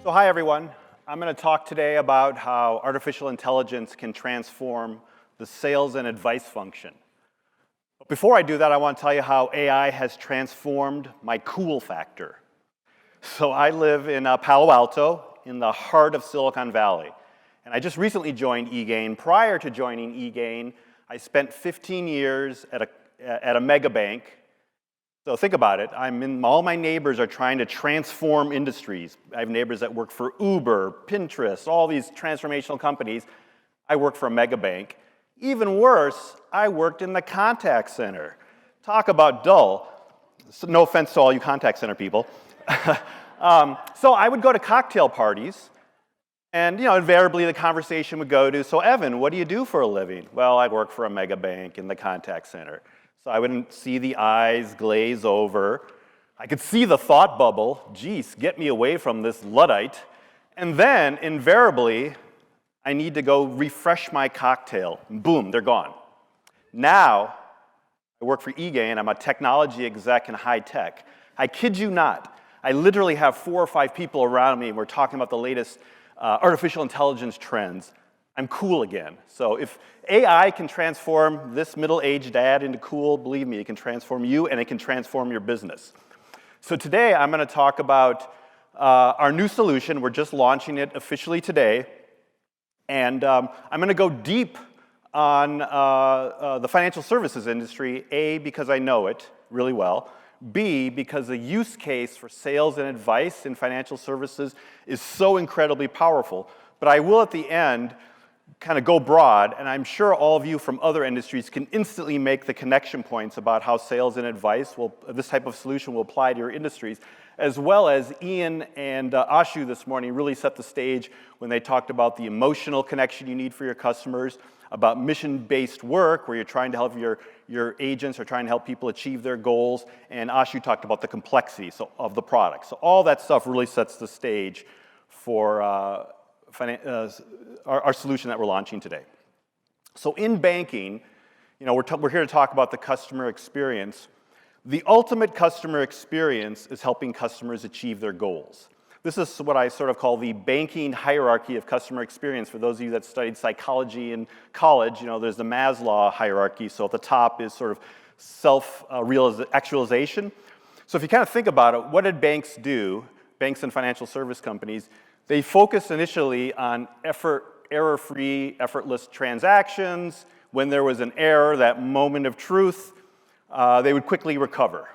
So hi everyone. I'm going to talk today about how artificial intelligence can transform the sales and advice function. But before I do that, I want to tell you how AI has transformed my cool factor. So I live in Palo Alto, in the heart of Silicon Valley. And I just recently joined eGain. Prior to joining eGain, I spent 15 years at a mega bank. So think about it. All my neighbors are trying to transform industries. I have neighbors that work for Uber, Pinterest, all these transformational companies. I work for a mega bank. Even worse, I worked in the contact center. Talk about dull. So no offense to all you contact center people. So I would go to cocktail parties, and invariably the conversation would go to, so Evan, what do you do for a living? Well, I work for a mega bank in the contact center. So I wouldn't see the eyes glaze over. I could see the thought bubble, geez, get me away from this Luddite. And then, invariably, I need to go refresh my cocktail. Boom, they're gone. Now, I work for eGain. I'm a technology exec in high tech. I kid you not. I literally have 4 or 5 people around me, and we're talking about the latest artificial intelligence trends. I'm cool again. So if AI can transform this middle-aged dad into cool, believe me, it can transform you and it can transform your business. So today I'm going to talk about our new solution. We're just launching it officially today. And I'm going to go deep on the financial services industry, A, because I know it really well, B, because the use case for sales and advice in financial services is so incredibly powerful. But I will, at the end, kind of go broad, and I'm sure all of you from other industries can instantly make the connection points about how sales and advice this type of solution will apply to your industries, as well as Ian and Ashu this morning really set the stage when they talked about the emotional connection you need for your customers, about mission-based work where you're trying to help your agents or trying to help people achieve their goals, and Ashu talked about the complexity of the product. So all that stuff really sets the stage for our solution that we're launching today. So in banking, we're here to talk about the customer experience. The ultimate customer experience is helping customers achieve their goals. This is what I sort of call the banking hierarchy of customer experience. For those of you that studied psychology in college, there's the Maslow hierarchy. So at the top is sort of self-actualization. So if you kind of think about it, what did banks do, banks and financial service companies? They focused initially on error-free, effortless transactions. When there was an error, that moment of truth, they would quickly recover.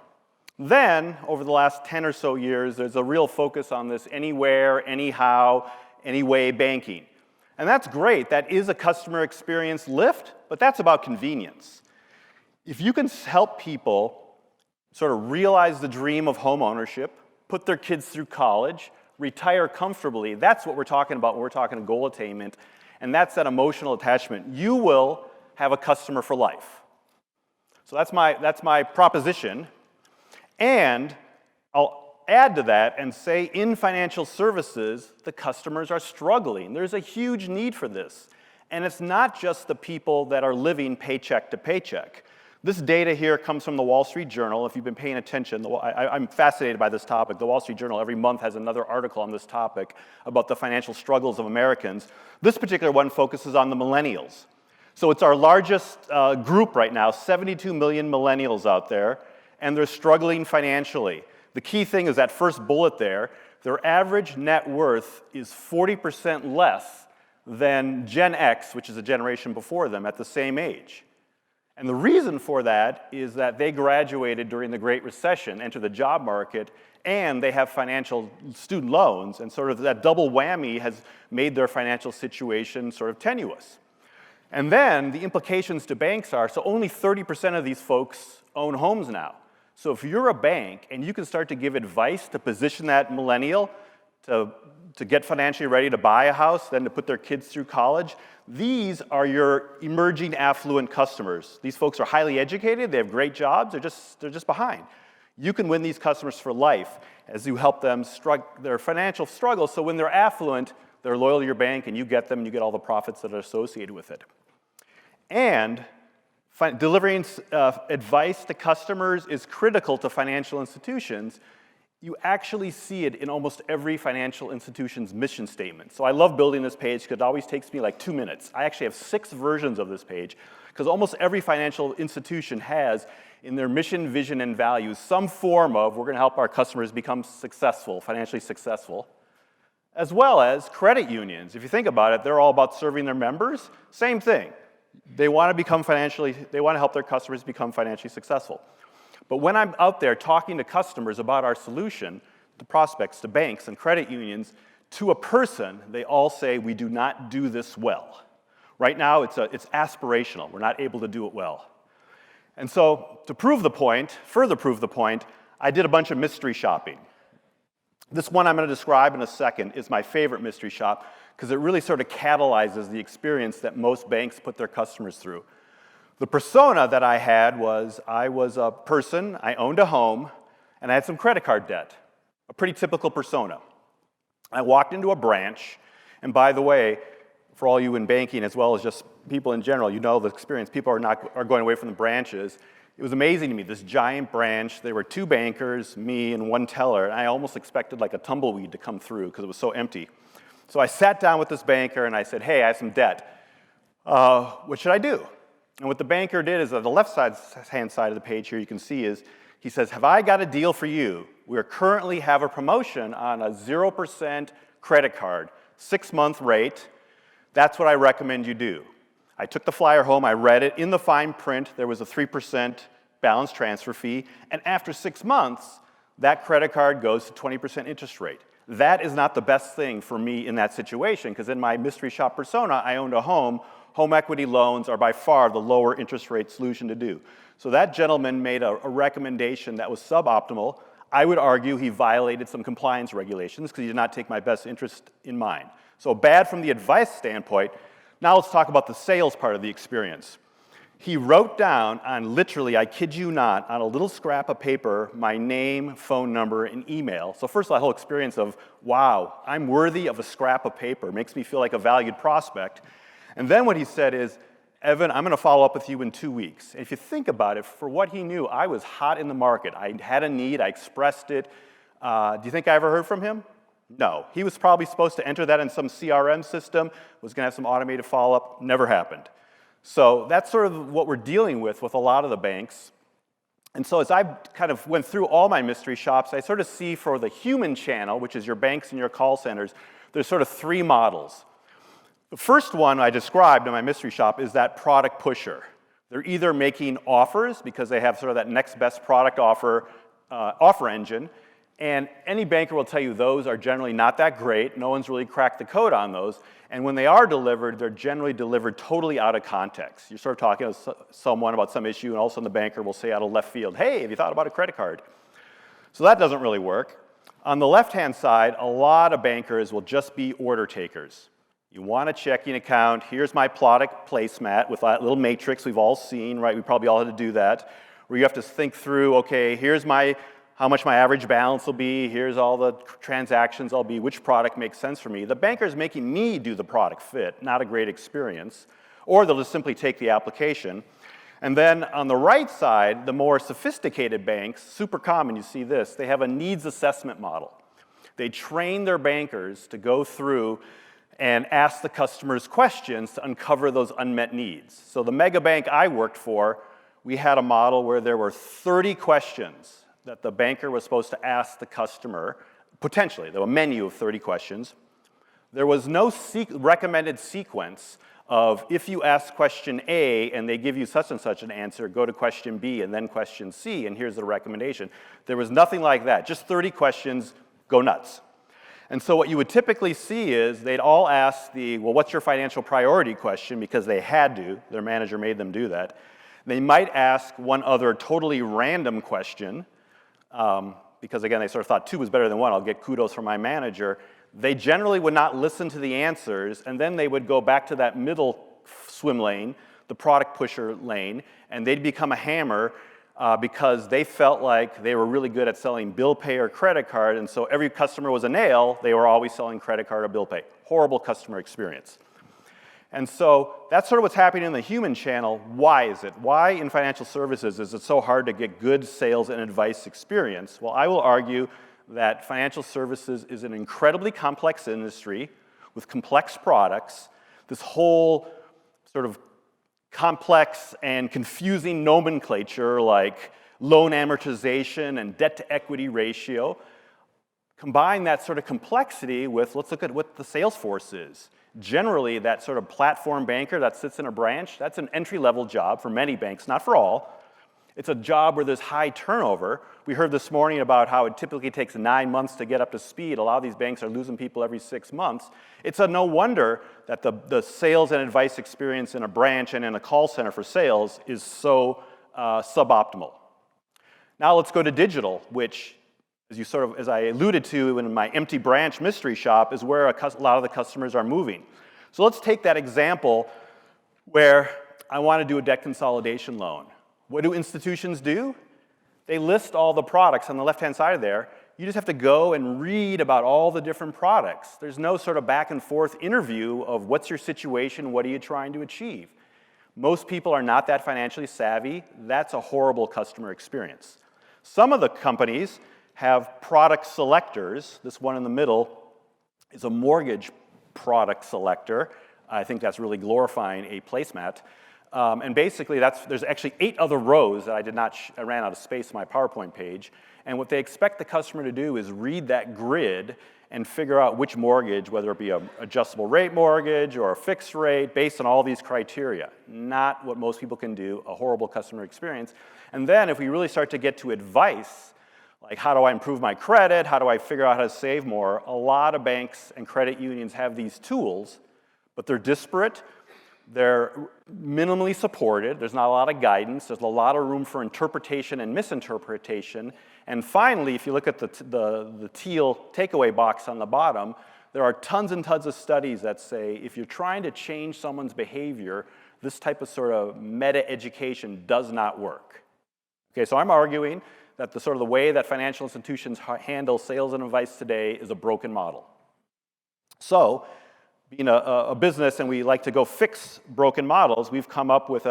Then, over the last 10 or so years, there's a real focus on this anywhere, anyhow, anyway banking. And that's great. That is a customer experience lift, but that's about convenience. If you can help people sort of realize the dream of home ownership, put their kids through college, retire comfortably, that's what we're talking about when we're talking goal attainment, and that's that emotional attachment. You will have a customer for life. So that's my proposition. And I'll add to that and say in financial services, the customers are struggling. There's a huge need for this. And it's not just the people that are living paycheck to paycheck. This data here comes from the Wall Street Journal. If you've been paying attention, I'm fascinated by this topic. The Wall Street Journal every month has another article on this topic about the financial struggles of Americans. This particular one focuses on the millennials. So it's our largest group right now, 72 million millennials out there, and they're struggling financially. The key thing is that first bullet there, their average net worth is 40% less than Gen X, which is a generation before them, at the same age. And the reason for that is that they graduated during the Great Recession, entered the job market, and they have financial student loans, and sort of that double whammy has made their financial situation sort of tenuous. And then the implications to banks are, so only 30% of these folks own homes now. So if you're a bank and you can start to give advice to position that millennial to get financially ready to buy a house, then to put their kids through college, these are your emerging affluent customers. These folks are highly educated, they have great jobs, they're just behind. You can win these customers for life as you help them their financial struggles, so when they're affluent, they're loyal to your bank and you get them and you get all the profits that are associated with it. And delivering advice to customers is critical to financial institutions you actually see it in almost every financial institution's mission statement. So I love building this page because it always takes me like 2 minutes. I actually have 6 versions of this page because almost every financial institution has in their mission, vision, and values some form of we're going to help our customers become successful, financially successful, as well as credit unions. If you think about it, they're all about serving their members. Same thing. They want to help their customers become financially successful. But when I'm out there talking to customers about our solution, to prospects, to banks and credit unions, to a person, they all say, we do not do this well. Right now, it's aspirational. We're not able to do it well. And so to further prove the point, I did a bunch of mystery shopping. This one I'm going to describe in a second is my favorite mystery shop because it really sort of catalyzes the experience that most banks put their customers through. The persona that I had was I was a person, I owned a home, and I had some credit card debt. A pretty typical persona. I walked into a branch, and by the way, for all you in banking as well as just people in general, you know the experience. People are going away from the branches. It was amazing to me, this giant branch. There were 2 bankers, me, and 1 teller, and I almost expected like a tumbleweed to come through because it was so empty. So I sat down with this banker, and I said, hey, I have some debt. What should I do? And what the banker did is on the left-hand side of the page here, you can see is, he says, have I got a deal for you? We currently have a promotion on a 0% credit card, 6-month rate. That's what I recommend you do. I took the flyer home, I read it. In the fine print, there was a 3% balance transfer fee. And after 6 months, that credit card goes to 20% interest rate. That is not the best thing for me in that situation, because in my mystery shop persona, I owned a home. Home equity loans are by far the lower interest rate solution to do. So that gentleman made a recommendation that was suboptimal. I would argue he violated some compliance regulations because he did not take my best interest in mind. So bad from the advice standpoint. Now let's talk about the sales part of the experience. He wrote down on literally, I kid you not, on a little scrap of paper, my name, phone number, and email. So first of all, the whole experience of, wow, I'm worthy of a scrap of paper makes me feel like a valued prospect. And then what he said is, Evan, I'm going to follow up with you in 2 weeks. And if you think about it, for what he knew, I was hot in the market. I had a need. I expressed it. Do you think I ever heard from him? No. He was probably supposed to enter that in some CRM system, was going to have some automated follow-up. Never happened. So that's sort of what we're dealing with a lot of the banks. And so as I kind of went through all my mystery shops, I sort of see for the human channel, which is your banks and your call centers, there's sort of 3 models. The first one I described in my mystery shop is that product pusher. They're either making offers because they have sort of that next best product offer engine, and any banker will tell you those are generally not that great. No one's really cracked the code on those. And when they are delivered, they're generally delivered totally out of context. You're sort of talking to someone about some issue, and all of a sudden the banker will say out of left field, hey, have you thought about a credit card? So that doesn't really work. On the left-hand side, a lot of bankers will just be order takers. You want a checking account. Here's my product placemat with that little matrix we've all seen, right? We probably all had to do that, where you have to think through, okay, here's how much my average balance will be, here's all the transactions I'll be, which product makes sense for me. The banker's making me do the product fit, not a great experience. Or they'll just simply take the application. And then on the right side, the more sophisticated banks, super common, you see this, they have a needs assessment model. They train their bankers to go through and ask the customers questions to uncover those unmet needs. So the mega bank I worked for, we had a model where there were 30 questions that the banker was supposed to ask the customer, potentially. There was a menu of 30 questions. There was no recommended sequence of if you ask question A and they give you such and such an answer, go to question B and then question C, and here's the recommendation. There was nothing like that. Just 30 questions, go nuts. And so what you would typically see is they'd all ask well, what's your financial priority question, because they had to. Their manager made them do that. They might ask one other totally random question, because again, they sort of thought 2 was better than 1. I'll get kudos from my manager. They generally would not listen to the answers, and then they would go back to that middle swim lane, the product pusher lane, and they'd become a hammer because they felt like they were really good at selling bill pay or credit card, and so every customer was a nail. They were always selling credit card or bill pay. Horrible customer experience. And so that's sort of what's happening in the human channel. Why is it? Why in financial services is it so hard to get good sales and advice experience? Well, I will argue that financial services is an incredibly complex industry with complex products. This whole sort of complex and confusing nomenclature like loan amortization and debt-to-equity ratio. Combine that sort of complexity with, let's look at what the sales force is. Generally, that sort of platform banker that sits in a branch, that's an entry-level job for many banks, not for all. It's a job where there's high turnover. We heard this morning about how it typically takes 9 months to get up to speed. A lot of these banks are losing people every 6 months. It's a no wonder that the sales and advice experience in a branch and in a call center for sales is so suboptimal. Now let's go to digital, which, as I alluded to in my empty branch mystery shop, is where a lot of the customers are moving. So let's take that example where I want to do a debt consolidation loan. What do institutions do? They list all the products on the left-hand side of there. You just have to go and read about all the different products. There's no sort of back and forth interview of what's your situation, what are you trying to achieve. Most people are not that financially savvy. That's a horrible customer experience. Some of the companies have product selectors. This one in the middle is a mortgage product selector. I think that's really glorifying a placemat. And basically, there's actually 8 other rows that I ran out of space on my PowerPoint page. And what they expect the customer to do is read that grid and figure out which mortgage, whether it be an adjustable rate mortgage or a fixed rate, based on all these criteria. Not what most people can do, a horrible customer experience. And then if we really start to get to advice, like how do I improve my credit, how do I figure out how to save more, a lot of banks and credit unions have these tools, but they're disparate. They're minimally supported. There's not a lot of guidance. There's a lot of room for interpretation and misinterpretation. And finally, if you look at the teal takeaway box on the bottom, there are tons and tons of studies that say if you're trying to change someone's behavior, this type of sort of meta-education does not work. Okay, so I'm arguing that the way that financial institutions handle sales and advice today is a broken model. So, being a business and we like to go fix broken models, we've come up with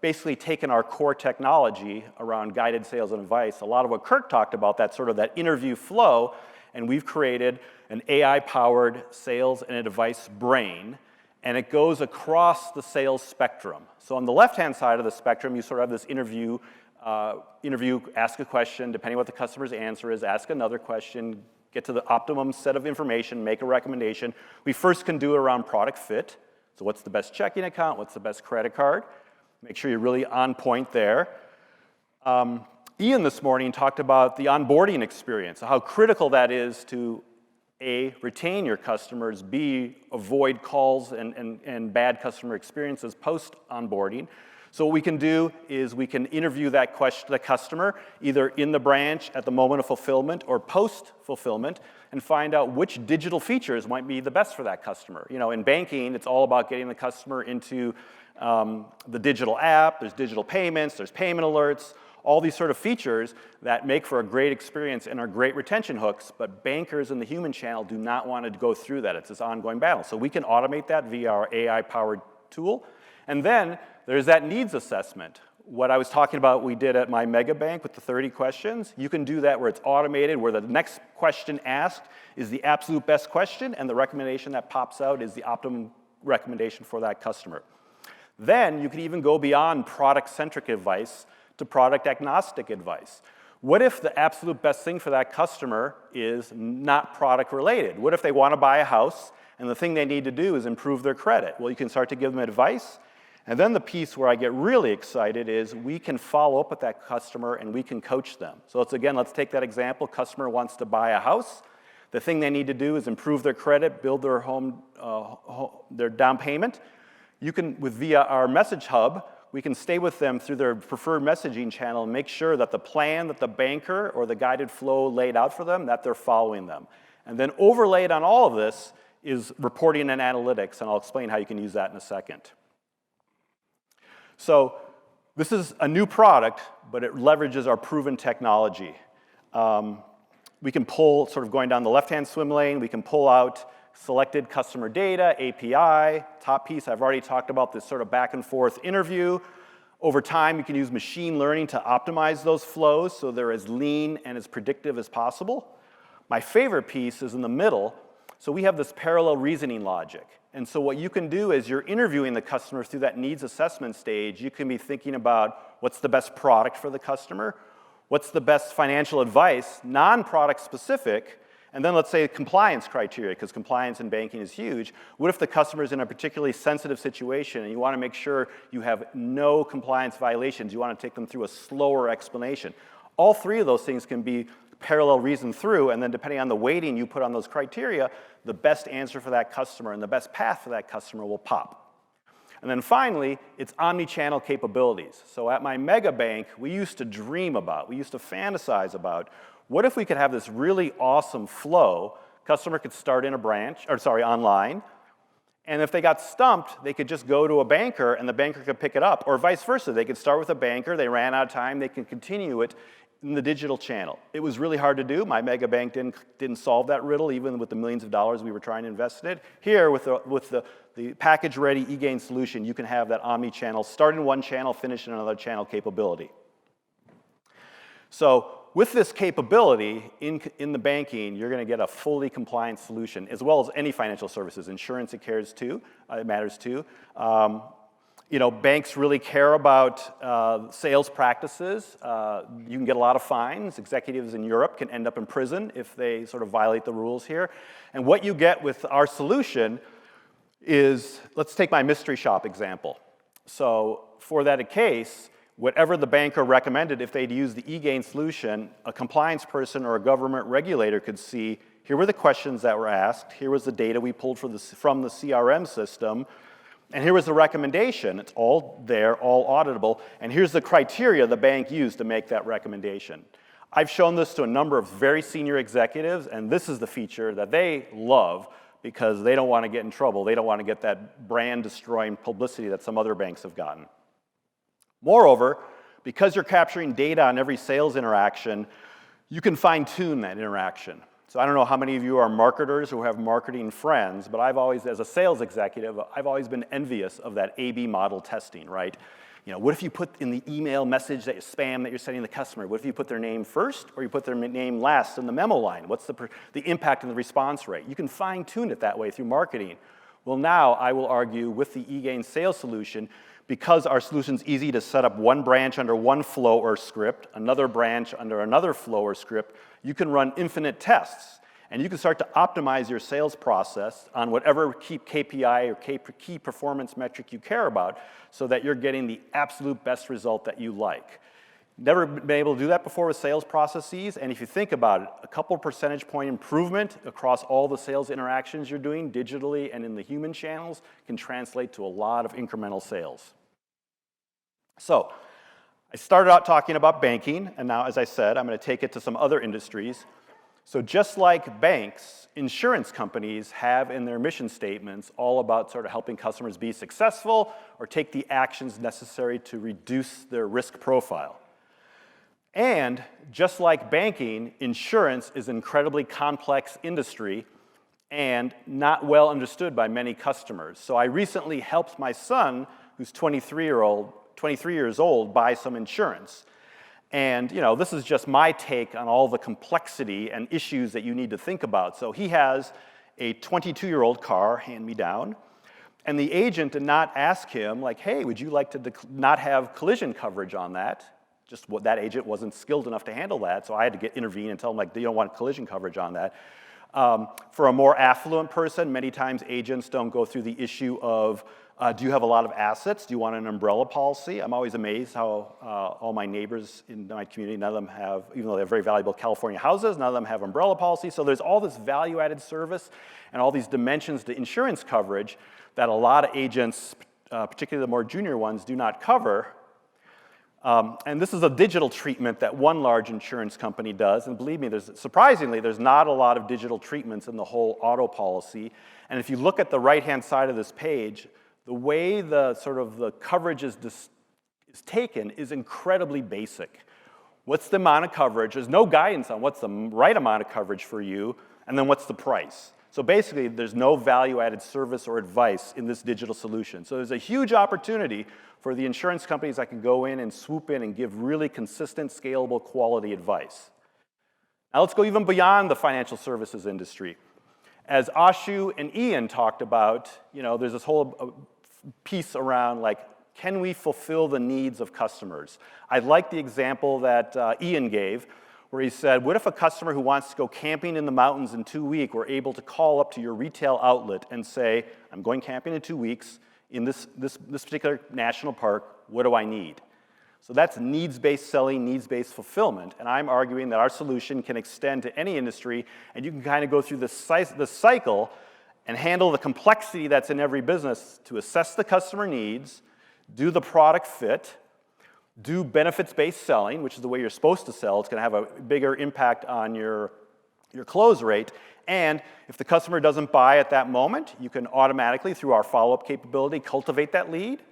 basically taken our core technology around guided sales and advice, a lot of what Kirk talked about, that interview flow, and we've created an AI-powered sales and advice brain, and it goes across the sales spectrum. So on the left-hand side of the spectrum, you sort of have this interview, ask a question, depending on what the customer's answer is, ask another question, get to the optimum set of information, make a recommendation. We first can do it around product fit. So what's the best checking account? What's the best credit card? Make sure you're really on point there. Ian this morning talked about the onboarding experience, how critical that is to A, retain your customers, B, avoid calls and bad customer experiences post-onboarding. So what we can do is we can interview the customer either in the branch at the moment of fulfillment or post-fulfillment and find out which digital features might be the best for that customer. You know, in banking, it's all about getting the customer into the digital app. There's digital payments, there's payment alerts, all these sort of features that make for a great experience and are great retention hooks, but bankers in the human channel do not want to go through that. It's this ongoing battle. So we can automate that via our AI-powered tool. And then there's that needs assessment. What I was talking about we did at my mega bank with the 30 questions, you can do that where it's automated, where the next question asked is the absolute best question, and the recommendation that pops out is the optimum recommendation for that customer. Then you can even go beyond product-centric advice to product-agnostic advice. What if the absolute best thing for that customer is not product-related? What if they want to buy a house, and the thing they need to do is improve their credit? Well, you can start to give them advice. And then the piece where I get really excited is we can follow up with that customer and we can coach them. So let's take that example. Customer wants to buy a house. The thing they need to do is improve their credit, build their their down payment. You can, via our message hub, we can stay with them through their preferred messaging channel and make sure that the plan that the banker or the guided flow laid out for them, that they're following them. And then overlaid on all of this is reporting and analytics, and I'll explain how you can use that in a second. So this is a new product, but it leverages our proven technology. We can pull, going down the left-hand swim lane, we can pull out selected customer data, API, top piece, I've already talked about this sort of back and forth interview. Over time, you can use machine learning to optimize those flows so they're as lean and as predictive as possible. My favorite piece is in the middle. So we have this parallel reasoning logic. And so what you can do is you're interviewing the customer through that needs assessment stage. You can be thinking about what's the best product for the customer, what's the best financial advice, non-product specific, and then let's say compliance criteria, because compliance in banking is huge. What if the customer is in a particularly sensitive situation and you want to make sure you have no compliance violations? You want to take them through a slower explanation. All three of those things can be parallel reasoned through, and then depending on the weighting you put on those criteria, the best answer for that customer and the best path for that customer will pop. And then finally, it's omni-channel capabilities. So at my mega bank, we used to dream about, we used to fantasize about, what if we could have this really awesome flow? Customer could start in a branch, or sorry, online, and if they got stumped, they could just go to a banker and the banker could pick it up, or vice versa. They could start with a banker, they ran out of time, they can continue it in the digital channel. It was really hard to do. My mega bank didn't solve that riddle, even with the millions of dollars we were trying to invest in it. Here, with the package-ready eGain solution, you can have that omni-channel, start in one channel, finish in another channel capability. So with this capability in the banking, you're going to get a fully compliant solution, as well as any financial services. Insurance, it matters too. You know, banks really care about sales practices. You can get a lot of fines. Executives in Europe can end up in prison if they sort of violate the rules here. And what you get with our solution is, let's take my mystery shop example. So for that case, whatever the banker recommended, if they'd use the eGain solution, a compliance person or a government regulator could see, here were the questions that were asked, here was the data we pulled from the CRM system, and here was the recommendation. It's all there, all auditable, and here's the criteria the bank used to make that recommendation. I've shown this to a number of very senior executives, and this is the feature that they love because they don't want to get in trouble. They don't want to get that brand-destroying publicity that some other banks have gotten. Moreover, because you're capturing data on every sales interaction, you can fine-tune that interaction. So I don't know how many of you are marketers who have marketing friends, but I've always, as a sales executive, I've always been envious of that A/B model testing, right? You know, what if you put in the email message that spam that you're sending the customer, what if you put their name first or you put their name last in the memo line? What's the impact on the response rate? You can fine-tune it that way through marketing. Well, now I will argue with the eGain sales solution, because our solution's easy to set up one branch under one flow or script, another branch under another flow or script, you can run infinite tests. And you can start to optimize your sales process on whatever key KPI or key performance metric you care about so that you're getting the absolute best result that you like. Never been able to do that before with sales processes, and if you think about it, a couple percentage point improvement across all the sales interactions you're doing digitally and in the human channels can translate to a lot of incremental sales. So, I started out talking about banking, and now, as I said, I'm going to take it to some other industries. So just like banks, insurance companies have in their mission statements all about sort of helping customers be successful or take the actions necessary to reduce their risk profile. And just like banking, insurance is an incredibly complex industry and not well understood by many customers. So I recently helped my son, who's 23 years old, buy some insurance. And you know, this is just my take on all the complexity and issues that you need to think about. So he has a 22-year-old car, hand-me-down, and the agent did not ask him, like, hey, would you like to not have collision coverage on that? Just what that agent wasn't skilled enough to handle that, so I had to intervene and tell him, like, you don't want collision coverage on that. For a more affluent person, many times agents don't go through the issue of, do you have a lot of assets? Do you want an umbrella policy? I'm always amazed how all my neighbors in my community, none of them have, even though they have very valuable California houses, none of them have umbrella policies. So there's all this value-added service and all these dimensions to insurance coverage that a lot of agents, particularly the more junior ones, do not cover. And this is a digital treatment that one large insurance company does. And believe me, surprisingly, there's not a lot of digital treatments in the whole auto policy. And if you look at the right-hand side of this page, the way the coverage is taken is incredibly basic. What's the amount of coverage? There's no guidance on what's the right amount of coverage for you, and then what's the price. So basically, there's no value-added service or advice in this digital solution. So there's a huge opportunity for the insurance companies that can go in and swoop in and give really consistent, scalable, quality advice. Now let's go even beyond the financial services industry. As Ashu and Ian talked about, there's this whole piece around like, can we fulfill the needs of customers? I like the example that Ian gave, where he said, what if a customer who wants to go camping in the mountains in 2 weeks were able to call up to your retail outlet and say, I'm going camping in 2 weeks in this particular national park, what do I need? So that's needs-based selling, needs-based fulfillment, and I'm arguing that our solution can extend to any industry, and you can kind of go through this cycle and handle the complexity that's in every business to assess the customer needs, do the product fit, do benefits-based selling, which is the way you're supposed to sell. It's going to have a bigger impact on your close rate, and if the customer doesn't buy at that moment, you can automatically, through our follow-up capability, cultivate that lead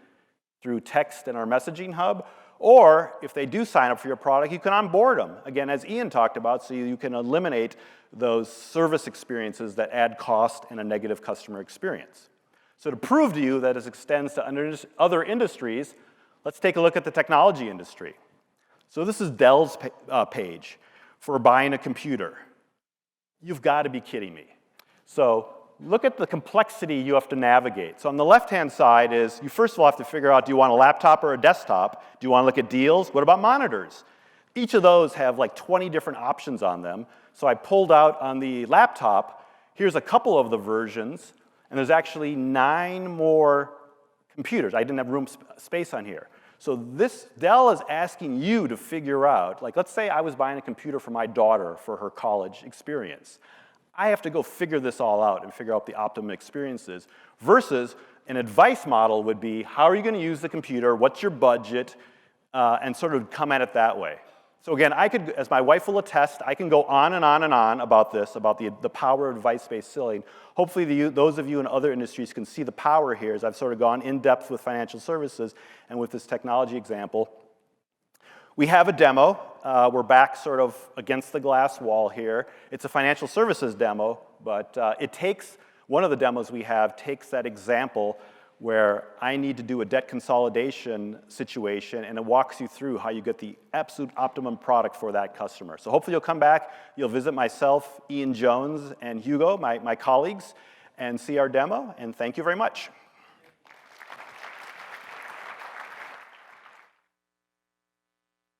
through text and our messaging hub. Or if they do sign up for your product, you can onboard them, again, as Ian talked about, so you can eliminate those service experiences that add cost and a negative customer experience. So to prove to you that it extends to other industries, let's take a look at the technology industry. So this is Dell's page for buying a computer. You've got to be kidding me. So look at the complexity you have to navigate. So on the left-hand side is, you first of all have to figure out, do you want a laptop or a desktop? Do you want to look at deals? What about monitors? Each of those have like 20 different options on them. So I pulled out on the laptop, here's a couple of the versions, and there's actually 9 more computers. I didn't have space on here. So Dell is asking you to figure out, like let's say I was buying a computer for my daughter for her college experience. I have to go figure this all out and figure out the optimum experiences, versus an advice model would be, how are you going to use the computer, what's your budget, and sort of come at it that way. So again, I could, as my wife will attest, I can go on and on and on about this, about the power of advice-based selling. Hopefully those of you in other industries can see the power here, as I've sort of gone in depth with financial services and with this technology example. We have a demo. We're back sort of against the glass wall here. It's a financial services demo, but one of the demos we have takes that example where I need to do a debt consolidation situation, and it walks you through how you get the absolute optimum product for that customer. So hopefully you'll come back, you'll visit myself, Ian Jones, and Hugo, my colleagues, and see our demo, and thank you very much.